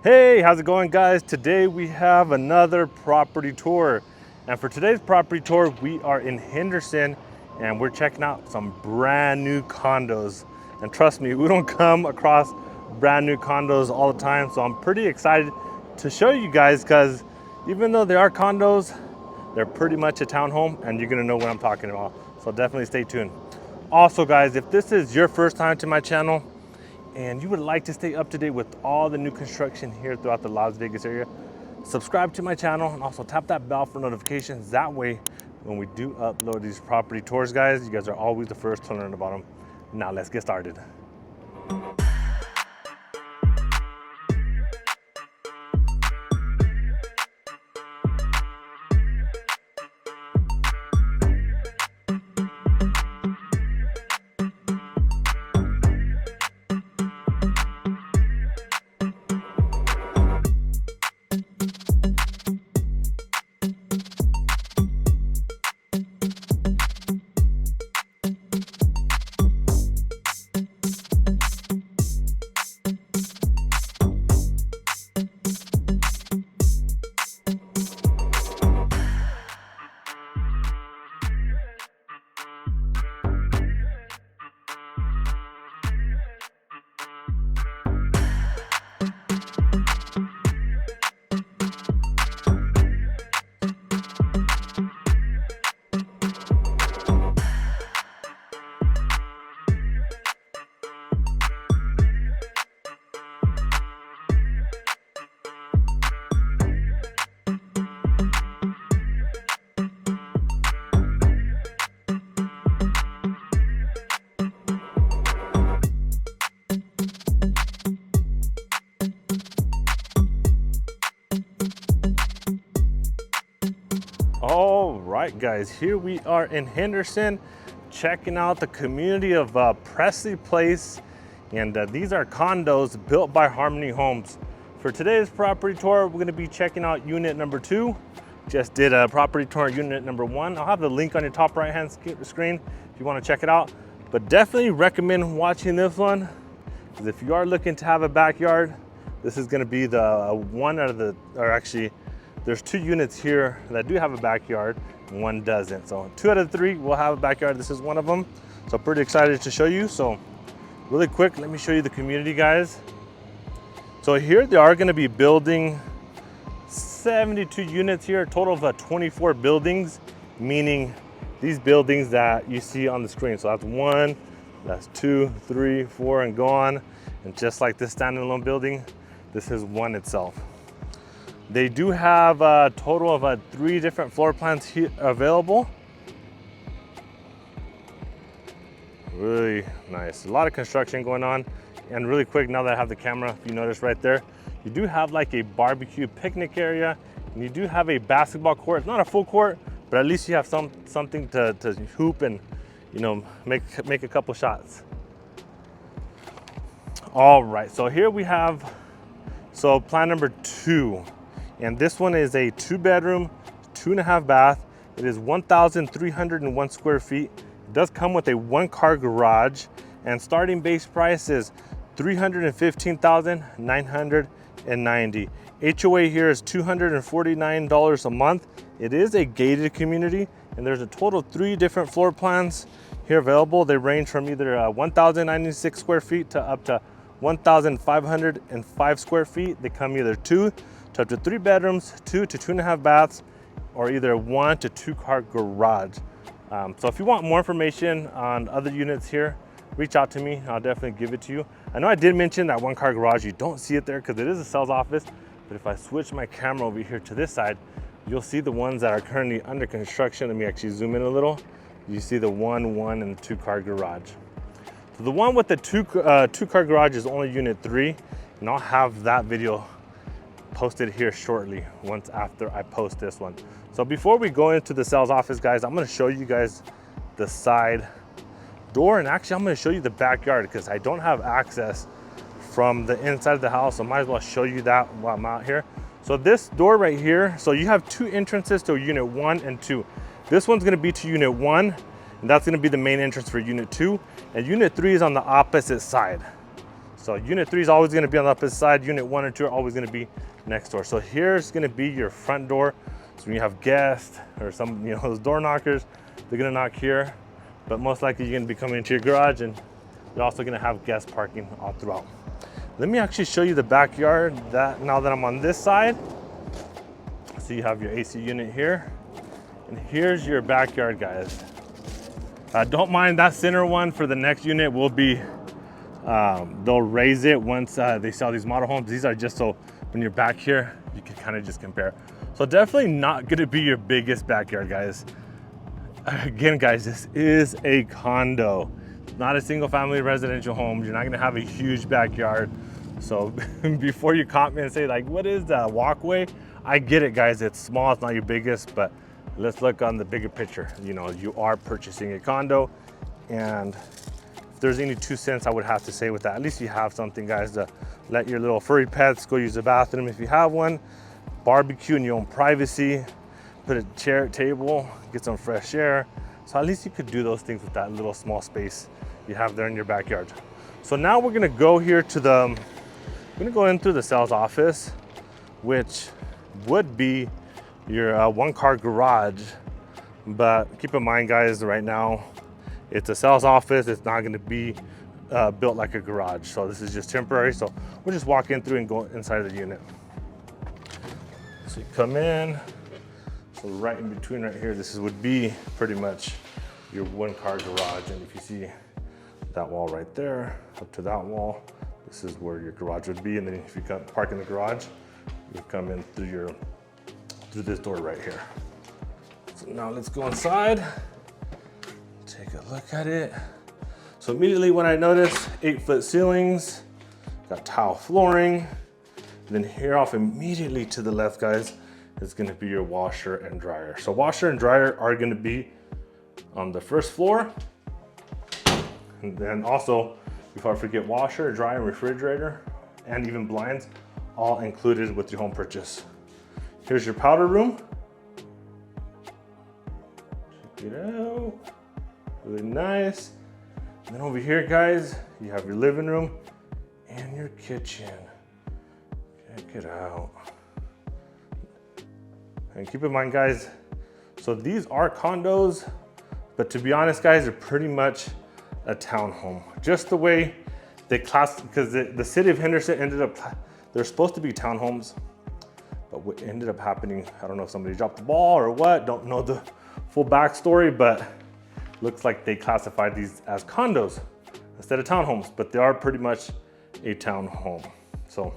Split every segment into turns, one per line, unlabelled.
Hey, how's it going, guys? Today we have another property tour. And for today's property tour, we are in Henderson and we're checking out some brand new condos. And trust me, we don't come across brand new condos all the time. So I'm pretty excited to show you guys because even though they are condos, they're pretty much a townhome and you're gonna know what I'm talking about. So definitely stay tuned. Also, guys, if this is your first time to my channel, and you would like to stay up to date with all the new construction here throughout the Las Vegas area, subscribe to my channel and also tap that bell for notifications. That way, when we do upload these property tours, guys, you guys are always the first to learn about them. Now let's get started. All right, guys, here we are in Henderson, checking out the community of Presley Place. And these are condos built by Harmony Homes. For today's property tour, we're gonna be checking out unit number 2. Just did a property tour unit number 1. I'll have the link on your top right-hand screen if you wanna check it out. But definitely recommend watching this one, because if you are looking to have a backyard, this is gonna be the one out of the, or actually, there's 2 units here that do have a backyard and 1 doesn't. So 2 out of 3 will have a backyard. This is one of them. So pretty excited to show you. So really quick, let me show you the community, guys. So here they are gonna be building 72 units here, a total of 24 buildings, meaning these buildings that you see on the screen. So that's 1, that's 2, 3, 4, and go on. And just like this standalone building, this is one itself. They do have a total of 3 different floor plans here available. Really nice. A lot of construction going on. And really quick, now that I have the camera, if you notice right there, you do have like a barbecue picnic area, and you do have a basketball court. It's not a full court, but at least you have something to hoop and, you know, make a couple shots. All right, so here we have, so plan number 2. And this one is a 2-bedroom, 2.5 bath. It is 1,301 square feet. It does come with a 1-car garage, and starting base price is $315,990. HOA here is $249 a month. It is a gated community, and there's a total of 3 different floor plans here available. They range from either 1,096 square feet to up to 1,505 square feet. They come either 2 to up to 3 bedrooms, 2 to 2.5 baths, or either 1 to 2-car garage. So if you want more information on other units here, reach out to me. I'll definitely give it to you. I know I did mention that 1-car garage. You don't see it there because it is a sales office, but if I switch my camera over here to this side, you'll see the ones that are currently under construction. Let me actually zoom in a little. You see the 1, and 2-car garage. So the one with the 2-car garage is only unit 3, and I'll have that video posted here shortly once after I post this one. So before we go into the sales office, guys, I'm going to show you guys the side door, and actually I'm going to show you the backyard because I don't have access from the inside of the house, so I might as well show you that while I'm out here. So this door right here, so you have 2 entrances to unit 1 and 2. This one's going to be to unit 1, and that's going to be the main entrance for unit 2, and unit 3 is on the opposite side. So unit 3 is always gonna be on the opposite side. Unit 1 and 2 are always gonna be next door. So here's gonna be your front door. So when you have guests or some, those door knockers, they're gonna knock here. But most likely you're gonna be coming into your garage, and you're also gonna have guest parking all throughout. Let me actually show you the backyard now that I'm on this side. So you have your AC unit here, and here's your backyard, guys. Don't mind that center one. For the next unit will be, they'll raise it once they sell these model homes. These are just so when you're back here, you can kind of just compare. So definitely not gonna be your biggest backyard, guys. Again, guys, this is a condo, not a single family residential home. You're not gonna have a huge backyard. So before you comment and say like, what is that walkway? I get it, guys, it's small, it's not your biggest, but let's look on the bigger picture. You are purchasing a condo, and if there's any 2 cents I would have to say with that, at least you have something, guys, to let your little furry pets go use the bathroom if you have one, barbecue in your own privacy, put a chair, table, get some fresh air. So at least you could do those things with that little small space you have there in your backyard. So now we're gonna go here to we're gonna go in through the sales office, which would be your 1-car garage. But keep in mind, guys, right now it's a sales office. It's not gonna be built like a garage. So this is just temporary. So we'll just walk in through and go inside of the unit. So you come in, so right in between right here, this would be pretty much your 1-car garage. And if you see that wall right there, up to that wall, this is where your garage would be. And then if you park in the garage, you come in through this door right here. So now let's go inside, take a look at it. So immediately when I notice 8-foot ceilings, got tile flooring. Then here off immediately to the left, guys, is gonna be your washer and dryer. So washer and dryer are gonna be on the first floor. And then also, before I forget, washer, dryer, and refrigerator, and even blinds, all included with your home purchase. Here's your powder room. Check it out, really nice. And then over here, guys, you have your living room and your kitchen. Check it out. And keep in mind, guys, so these are condos, but to be honest, guys, they're pretty much a townhome. Just the way they because the city of Henderson ended up, they're supposed to be townhomes, but what ended up happening, I don't know if somebody dropped the ball or what, don't know the full backstory, but looks like they classified these as condos instead of townhomes, but they are pretty much a townhome. So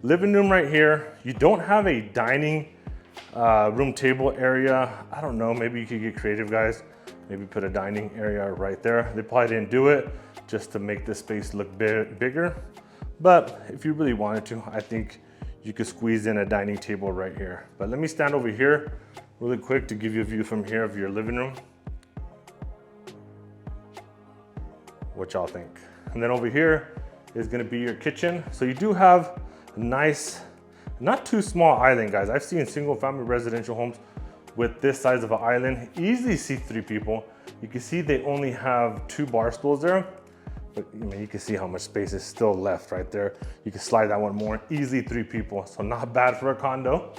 living room right here. You don't have a dining room table area. I don't know, maybe you could get creative, guys. Maybe put a dining area right there. They probably didn't do it just to make this space look bigger. But if you really wanted to, I think you could squeeze in a dining table right here. But let me stand over here really quick to give you a view from here of your living room. What y'all think? And then over here is gonna be your kitchen. So you do have a nice, not too small island, guys. I've seen single family residential homes with this size of an island, easily seat 3 people. You can see they only have 2 bar stools there, but you can see how much space is still left right there. You can slide that one more, easily 3 people. So not bad for a condo.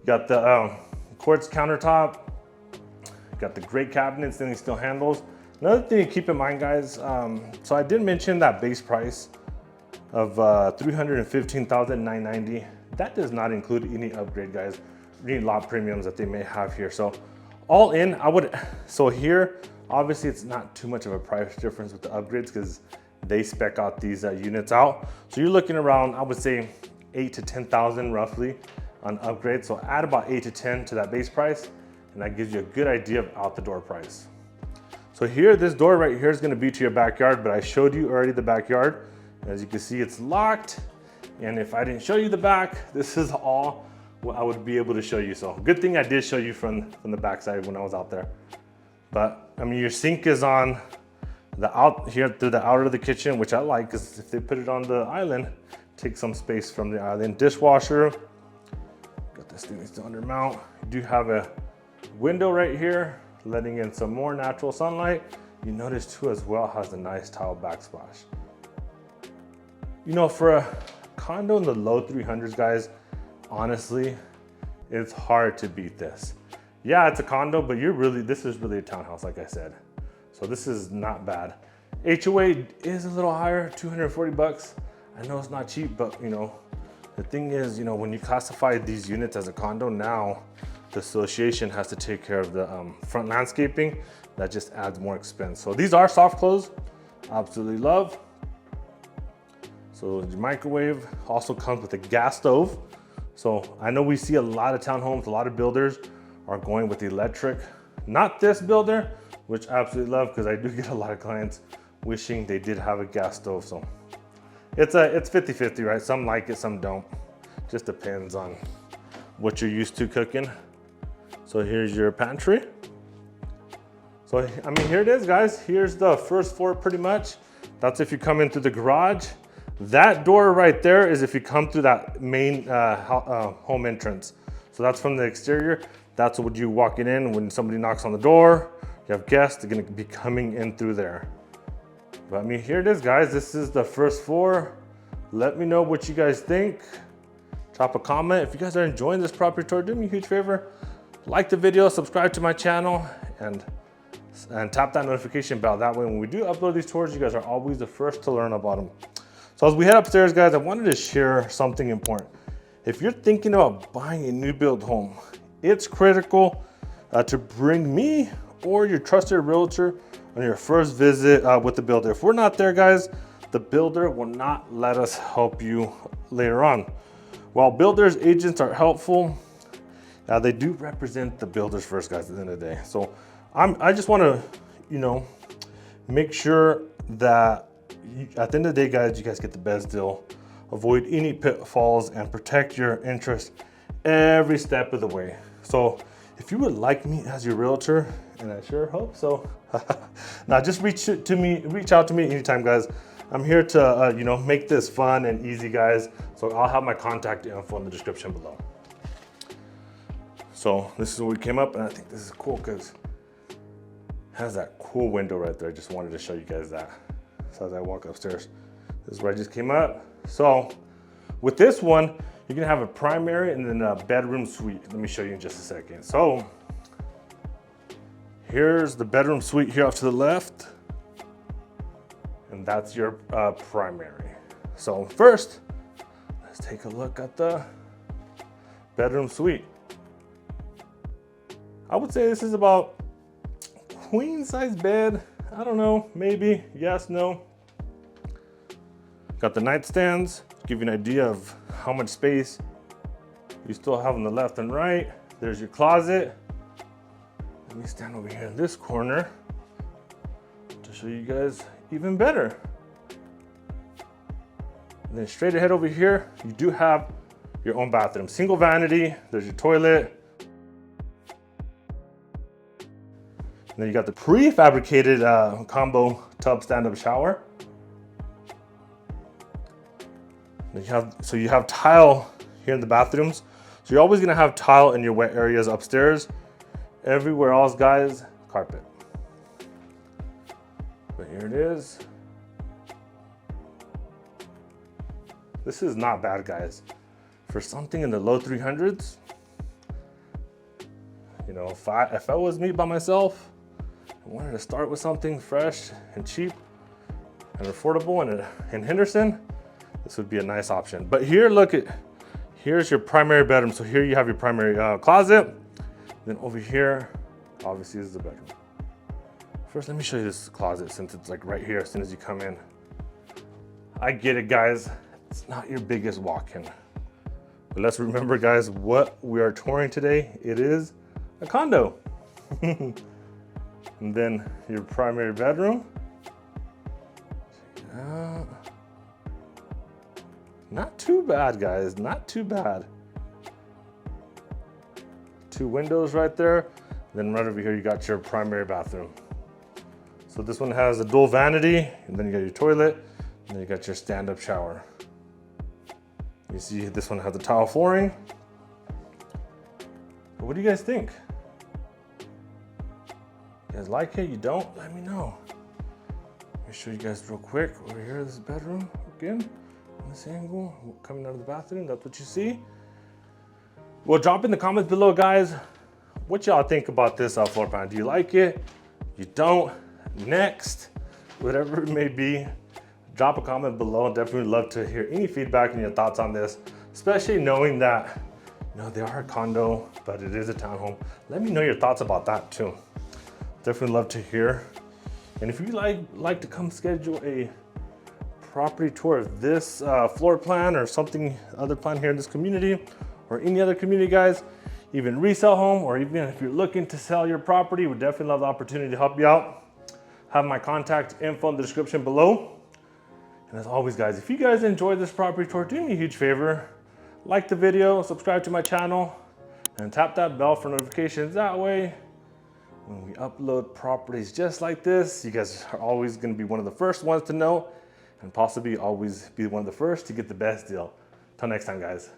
Got the quartz countertop, got the great cabinets, and steel handles. Another thing to keep in mind, guys, so I did mention that base price of $315,990. That does not include any upgrade, guys, any lot premiums that they may have here. So all in, so here, obviously it's not too much of a price difference with the upgrades because they spec out these units out. So you're looking around, I would say 8 to 10,000 roughly on upgrades. So add about 8 to 10 to that base price, and that gives you a good idea of out the door price. So here, this door right here is gonna be to your backyard, but I showed you already the backyard. As you can see, it's locked. And if I didn't show you the back, this is all what I would be able to show you. So good thing I did show you from the backside when I was out there. But I mean, your sink is on the out here through the outer of the kitchen, which I like, because if they put it on the island, take some space from the island. Dishwasher, got this thing still under mount. You do have a window right here, letting in some more natural sunlight. You notice too as well has a nice tile backsplash. You know, for a condo in the low 300s, guys, honestly, it's hard to beat this. Yeah, it's a condo, but this is really a townhouse, like I said. So this is not bad. HOA is a little higher, 240 bucks. I know it's not cheap, but you know, the thing is, you know, when you classify these units as a condo, now the association has to take care of the front landscaping. That just adds more expense. So these are soft close, absolutely love. So the microwave also comes with a gas stove. So I know we see a lot of townhomes, a lot of builders are going with electric. Not this builder, which I absolutely love, because I do get a lot of clients wishing they did have a gas stove. So it's 50-50, right? Some like it, some don't. Just depends on what you're used to cooking. So here's your pantry. So, I mean, here it is, guys. Here's the first floor pretty much. That's if you come in through the garage. That door right there is if you come through that main home entrance. So that's from the exterior. That's what you walking in when somebody knocks on the door. You have guests, they're gonna be coming in through there. But I mean, here it is, guys. This is the first floor. Let me know what you guys think. Drop a comment. If you guys are enjoying this property tour, do me a huge favor. Like the video, subscribe to my channel, and tap that notification bell. That way when we do upload these tours, you guys are always the first to learn about them. So as we head upstairs, guys, I wanted to share something important. If you're thinking about buying a new build home, it's critical to bring me or your trusted realtor on your first visit with the builder. If we're not there, guys, the builder will not let us help you later on. While builders, agents are helpful, they do represent the builders first, guys, at the end of the day. So I just want to, you know, make sure that at the end of the day, guys, you guys get the best deal. Avoid any pitfalls and protect your interest every step of the way. So if you would like me as your realtor, and I sure hope so, now just reach out to me anytime, guys. I'm here to, you know, make this fun and easy, guys. So I'll have my contact info in the description below. So this is where we came up, and I think this is cool because it has that cool window right there. I just wanted to show you guys that. So as I walk upstairs, this is where I just came up. So with this one, you're gonna have a primary and then a bedroom suite. Let me show you in just a second. So here's the bedroom suite here off to the left, and that's your primary. So first, let's take a look at the bedroom suite. I would say this is about queen size bed. I don't know, maybe, yes, no. Got the nightstands, give you an idea of how much space you still have on the left and right. There's your closet. Let me stand over here in this corner to show you guys even better. And then straight ahead over here, you do have your own bathroom. Single vanity, there's your toilet. And then you got the prefabricated combo tub stand-up shower. And you have tile here in the bathrooms. So you're always gonna have tile in your wet areas upstairs. Everywhere else, guys, carpet. But here it is. This is not bad, guys. For something in the low 300s, you know, if I was me by myself, I wanted to start with something fresh and cheap and affordable in Henderson, this would be a nice option. But here, here's your primary bedroom. So here you have your primary closet. Then over here, obviously, is the bedroom. First, let me show you this closet since it's like right here as soon as you come in. I get it, guys. It's not your biggest walk-in. But let's remember, guys, what we are touring today. It is a condo. And then your primary bedroom. Not too bad, guys, not too bad. Two windows right there. Then right over here, you got your primary bathroom. So this one has a dual vanity, and then you got your toilet, and then you got your stand-up shower. You see this one has the tile flooring. But what do you guys think? You guys like it? You don't? Let me know. Let me show you guys real quick. Over here, this bedroom again. this angle, coming out of the bathroom, that's what you see. Well, drop in the comments below, guys, what y'all think about this floor plan. Do you like it? You don't? Next, whatever it may be, drop a comment below. Definitely love to hear any feedback and your thoughts on this, especially knowing that, you know, they are a condo, but it is a townhome. Let me know your thoughts about that too. Definitely love to hear. And if you like to come schedule a property tour of this floor plan or something other plan here in this community or any other community, guys, even resale home, or even if you're looking to sell your property, we definitely love the opportunity to help you out. Have my contact info in the description below. And as always, guys, if you guys enjoyed this property tour, do me a huge favor. Like the video, subscribe to my channel, and tap that bell for notifications. That way, when we upload properties just like this, you guys are always gonna be one of the first ones to know, and possibly always be one of the first to get the best deal. Till next time, guys.